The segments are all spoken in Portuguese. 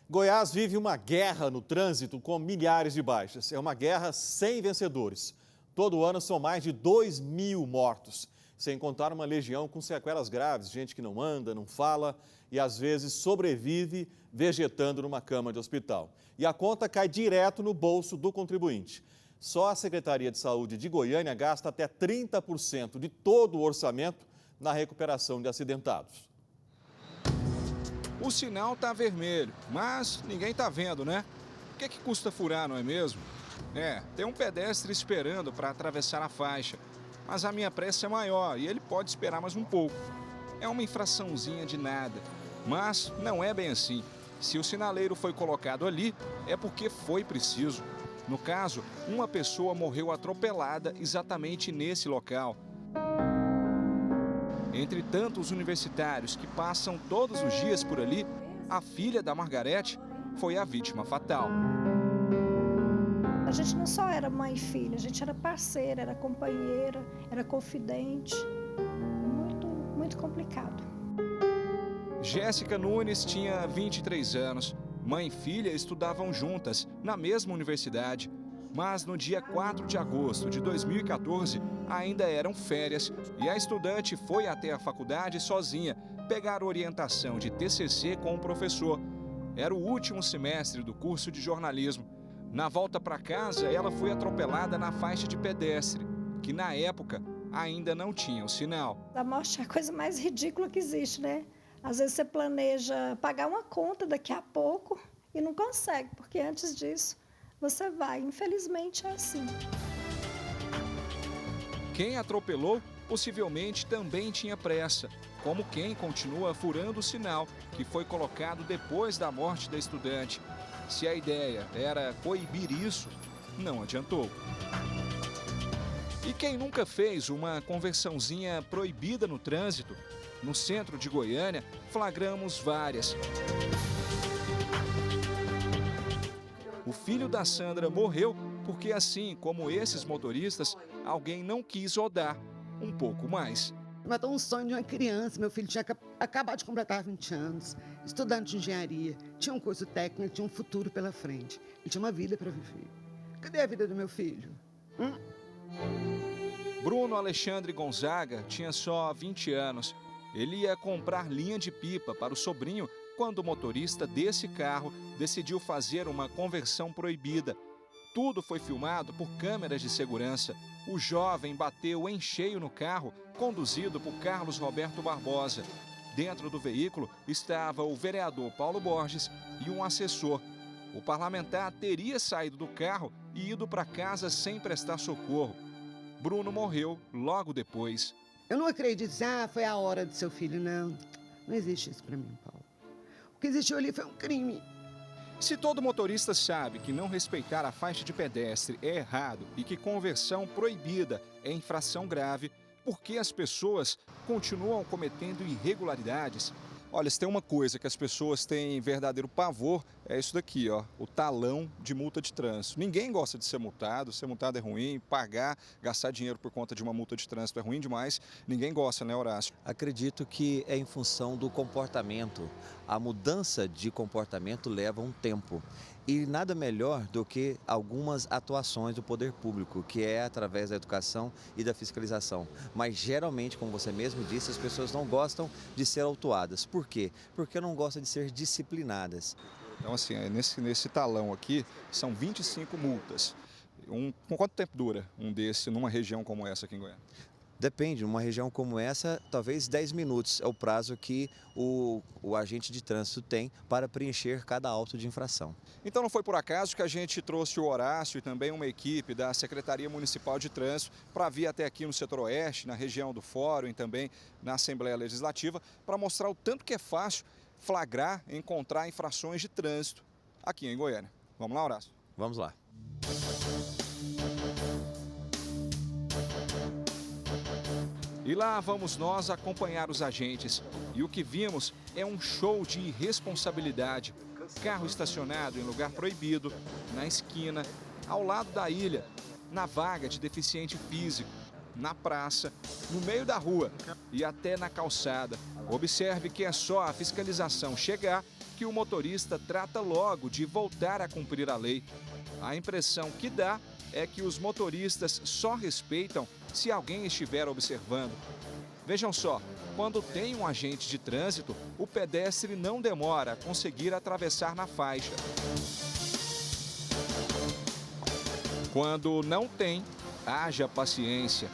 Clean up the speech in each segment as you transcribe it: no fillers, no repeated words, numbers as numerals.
Goiás vive uma guerra no trânsito com milhares de baixas. É uma guerra sem vencedores. Todo ano são mais de 2.000 mortos, sem contar uma legião com sequelas graves, gente que não anda, não fala e às vezes sobrevive vegetando numa cama de hospital. E a conta cai direto no bolso do contribuinte. Só a Secretaria de Saúde de Goiânia gasta até 30% de todo o orçamento na recuperação de acidentados. O sinal está vermelho, mas ninguém está vendo, né? O que custa furar, não é mesmo? Tem um pedestre esperando para atravessar a faixa, mas a minha pressa é maior e ele pode esperar mais um pouco. É uma infraçãozinha de nada, mas não é bem assim. Se o sinaleiro foi colocado ali, é porque foi preciso. No caso, uma pessoa morreu atropelada exatamente nesse local. Entre tantos universitários que passam todos os dias por ali, a filha da Margarete foi a vítima fatal. A gente não só era mãe e filha, a gente era parceira, era companheira, era confidente. Muito complicado. Jéssica Nunes tinha 23 anos. Mãe e filha estudavam juntas, na mesma universidade. Mas no dia 4 de agosto de 2014, ainda eram férias e a estudante foi até a faculdade sozinha pegar orientação de TCC com o professor. Era o último semestre do curso de jornalismo. Na volta para casa, ela foi atropelada na faixa de pedestre, que na época ainda não tinha o sinal. A morte é a coisa mais ridícula que existe, né? Às vezes você planeja pagar uma conta daqui a pouco e não consegue, porque antes disso você vai. Infelizmente é assim. Quem atropelou possivelmente também tinha pressa, como quem continua furando o sinal que foi colocado depois da morte da estudante. Se a ideia era coibir isso, não adiantou. E quem nunca fez uma conversãozinha proibida no trânsito? No centro de Goiânia, flagramos várias. O filho da Sandra morreu porque, assim como esses motoristas, alguém não quis rodar um pouco mais. Matou um sonho de uma criança. Meu filho tinha acabado de completar 20 anos, estudante de engenharia, tinha um curso técnico, tinha um futuro pela frente. Ele tinha uma vida para viver. Cadê a vida do meu filho? Bruno Alexandre Gonzaga tinha só 20 anos. Ele ia comprar linha de pipa para o sobrinho quando o motorista desse carro decidiu fazer uma conversão proibida. Tudo foi filmado por câmeras de segurança. O jovem bateu em cheio no carro, conduzido por Carlos Roberto Barbosa. Dentro do veículo estava o vereador Paulo Borges e um assessor. O parlamentar teria saído do carro e ido para casa sem prestar socorro. Bruno morreu logo depois. Eu não acredito, foi a hora do seu filho, não. Não existe isso para mim, Paulo. O que existiu ali foi um crime. Se todo motorista sabe que não respeitar a faixa de pedestre é errado e que conversão proibida é infração grave, por que as pessoas continuam cometendo irregularidades? Olha, se tem uma coisa que as pessoas têm verdadeiro pavor, é isso daqui, ó, o talão de multa de trânsito. Ninguém gosta de ser multado é ruim, gastar dinheiro por conta de uma multa de trânsito é ruim demais. Ninguém gosta, né, Horácio? Acredito que é em função do comportamento. A mudança de comportamento leva um tempo. E nada melhor do que algumas atuações do poder público, que é através da educação e da fiscalização. Mas geralmente, como você mesmo disse, as pessoas não gostam de ser autuadas. Por quê? Porque não gostam de ser disciplinadas. Então, assim, nesse talão aqui, são 25 multas. Com quanto tempo dura um desse numa região como essa aqui em Goiânia? Depende, numa região como essa, talvez 10 minutos é o prazo que o agente de trânsito tem para preencher cada auto de infração. Então não foi por acaso que a gente trouxe o Horácio e também uma equipe da Secretaria Municipal de Trânsito para vir até aqui no setor oeste, na região do Fórum e também na Assembleia Legislativa, para mostrar o tanto que é fácil flagrar, encontrar infrações de trânsito aqui em Goiânia. Vamos lá, Horácio? Vamos lá. E lá vamos nós acompanhar os agentes. E o que vimos é um show de irresponsabilidade. Carro estacionado em lugar proibido, na esquina, ao lado da ilha, na vaga de deficiente físico, na praça, no meio da rua e até na calçada. Observe que é só a fiscalização chegar que o motorista trata logo de voltar a cumprir a lei. A impressão que dá é que os motoristas só respeitam se alguém estiver observando. Vejam só, quando tem um agente de trânsito, o pedestre não demora a conseguir atravessar na faixa. Quando não tem, haja paciência.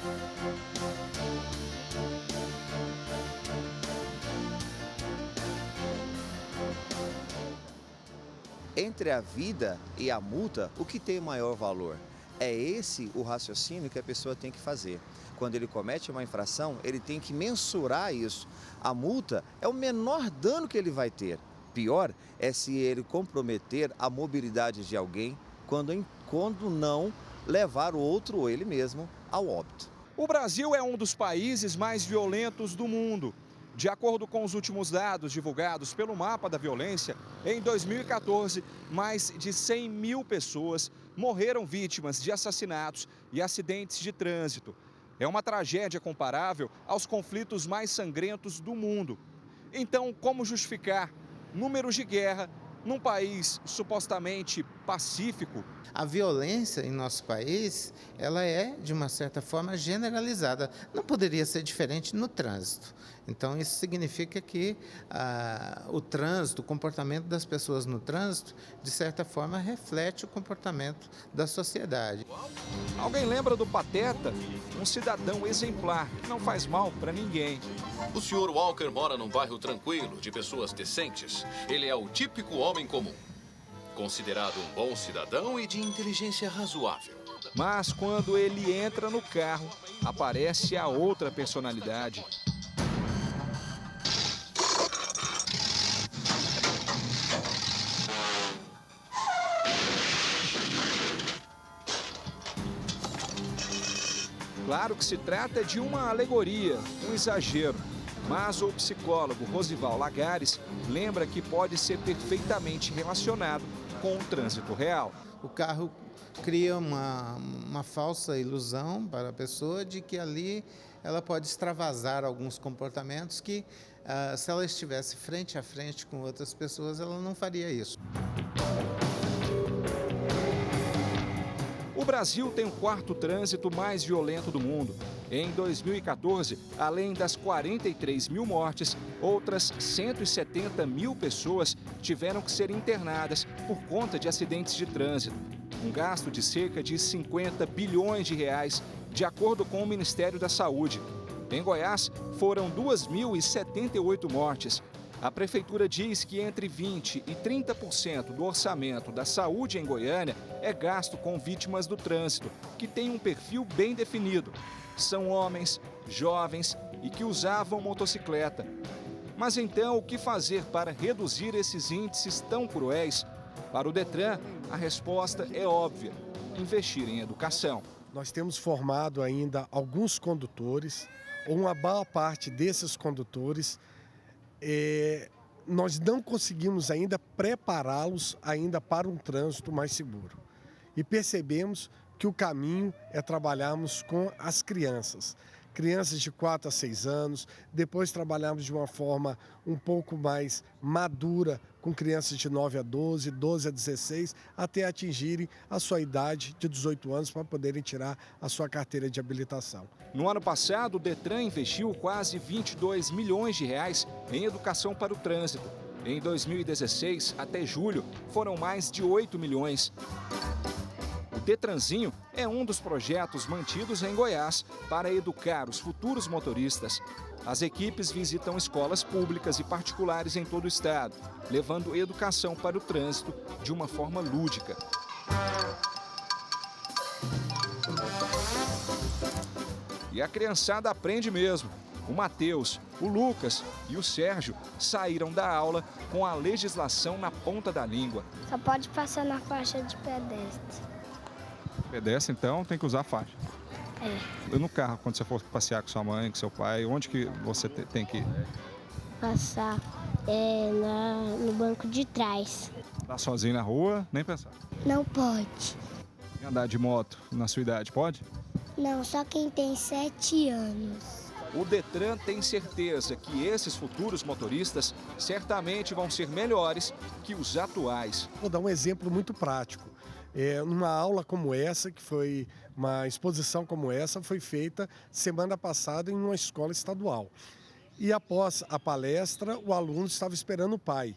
Entre a vida e a multa, o que tem maior valor? É esse o raciocínio que a pessoa tem que fazer. Quando ele comete uma infração, ele tem que mensurar isso. A multa é o menor dano que ele vai ter. Pior é se ele comprometer a mobilidade de alguém quando não levar o outro ou ele mesmo ao óbito. O Brasil é um dos países mais violentos do mundo. De acordo com os últimos dados divulgados pelo Mapa da Violência, em 2014, mais de 100 mil pessoas morreram vítimas de assassinatos e acidentes de trânsito. É uma tragédia comparável aos conflitos mais sangrentos do mundo. Então, como justificar números de guerra num país supostamente pacífico? A violência em nosso país, ela é, de uma certa forma, generalizada. Não poderia ser diferente no trânsito. Então, isso significa que o trânsito, o comportamento das pessoas no trânsito, de certa forma, reflete o comportamento da sociedade. Alguém lembra do Pateta? Um cidadão exemplar que não faz mal para ninguém. O Sr. Walker mora num bairro tranquilo, de pessoas decentes. Ele é o típico homem comum. Considerado um bom cidadão e de inteligência razoável. Mas quando ele entra no carro, aparece a outra personalidade. Claro que se trata de uma alegoria, um exagero. Mas o psicólogo Rosival Lagares lembra que pode ser perfeitamente relacionado com o trânsito real. O carro cria uma falsa ilusão para a pessoa de que ali ela pode extravasar alguns comportamentos que, se ela estivesse frente a frente com outras pessoas, ela não faria isso. O Brasil tem o quarto trânsito mais violento do mundo. Em 2014, além das 43 mil mortes, outras 170 mil pessoas tiveram que ser internadas por conta de acidentes de trânsito. Um gasto de cerca de 50 bilhões de reais, de acordo com o Ministério da Saúde. Em Goiás, foram 2.078 mortes. A Prefeitura diz que entre 20% e 30% do orçamento da saúde em Goiânia é gasto com vítimas do trânsito, que tem um perfil bem definido. São homens, jovens e que usavam motocicleta. Mas então, o que fazer para reduzir esses índices tão cruéis? Para o Detran, a resposta é óbvia: investir em educação. Nós temos formado ainda alguns condutores, ou uma boa parte desses condutores, nós não conseguimos ainda prepará-los ainda para um trânsito mais seguro. E percebemos que o caminho é trabalharmos com as crianças de 4 a 6 anos, depois trabalharmos de uma forma um pouco mais madura com crianças de 9 a 12, 12 a 16, até atingirem a sua idade de 18 anos para poderem tirar a sua carteira de habilitação. No ano passado, o Detran investiu quase 22 milhões de reais em educação para o trânsito. Em 2016, até julho, foram mais de 8 milhões. O Detranzinho é um dos projetos mantidos em Goiás para educar os futuros motoristas. As equipes visitam escolas públicas e particulares em todo o estado, levando educação para o trânsito de uma forma lúdica. E a criançada aprende mesmo. O Matheus, o Lucas e o Sérgio saíram da aula com a legislação na ponta da língua. Só pode passar na faixa de pedestre. Pedestre, então, tem que usar faixa. É. E no carro, quando você for passear com sua mãe, com seu pai, onde que você tem que ir? Passar no banco de trás. Tá sozinho na rua, nem pensar. Não pode. E andar de moto na sua idade, pode? Não, só quem tem 7 anos. O Detran tem certeza que esses futuros motoristas certamente vão ser melhores que os atuais. Vou dar um exemplo muito prático. Numa aula como essa, que foi uma exposição como essa, foi feita semana passada em uma escola estadual. E após a palestra, o aluno estava esperando o pai.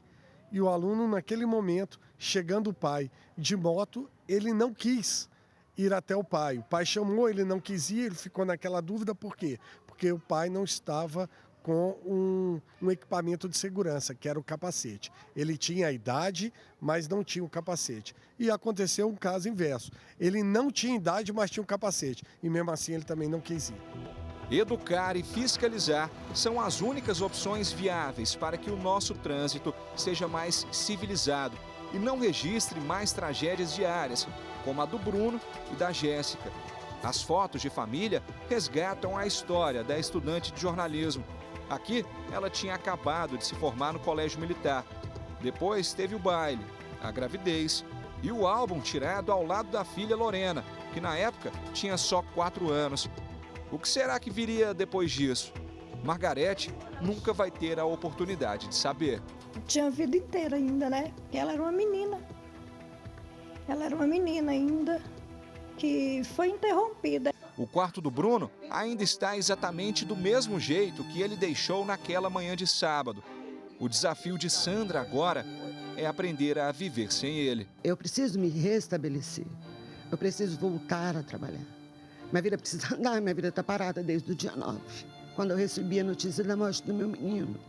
E o aluno, naquele momento, chegando o pai de moto, ele não quis ir até o pai. O pai chamou, ele não quis ir, ele ficou naquela dúvida, por quê? Porque o pai não estava com um equipamento de segurança, que era o capacete. Ele tinha a idade, mas não tinha o capacete. E aconteceu um caso inverso. Ele não tinha idade, mas tinha o capacete. E mesmo assim ele também não quis ir. Educar e fiscalizar são as únicas opções viáveis para que o nosso trânsito seja mais civilizado e não registre mais tragédias diárias, como a do Bruno e da Jéssica. As fotos de família resgatam a história da estudante de jornalismo. Aqui, ela tinha acabado de se formar no colégio militar. Depois teve o baile, a gravidez e o álbum tirado ao lado da filha Lorena, que na época tinha só 4 anos. O que será que viria depois disso? Margarete nunca vai ter a oportunidade de saber. Tinha a vida inteira ainda, né? E ela era uma menina. Ela era uma menina ainda que foi interrompida. O quarto do Bruno ainda está exatamente do mesmo jeito que ele deixou naquela manhã de sábado. O desafio de Sandra agora é aprender a viver sem ele. Eu preciso me restabelecer. Eu preciso voltar a trabalhar. Minha vida precisa andar, minha vida está parada desde o dia 9, quando eu recebi a notícia da morte do meu menino.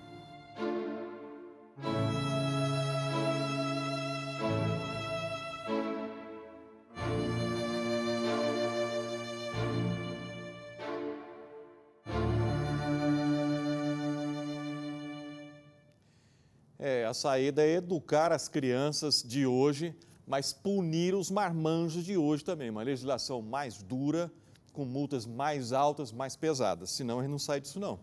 A saída é educar as crianças de hoje, mas punir os marmanjos de hoje também. Uma legislação mais dura, com multas mais altas, mais pesadas. Senão a gente não sai disso não.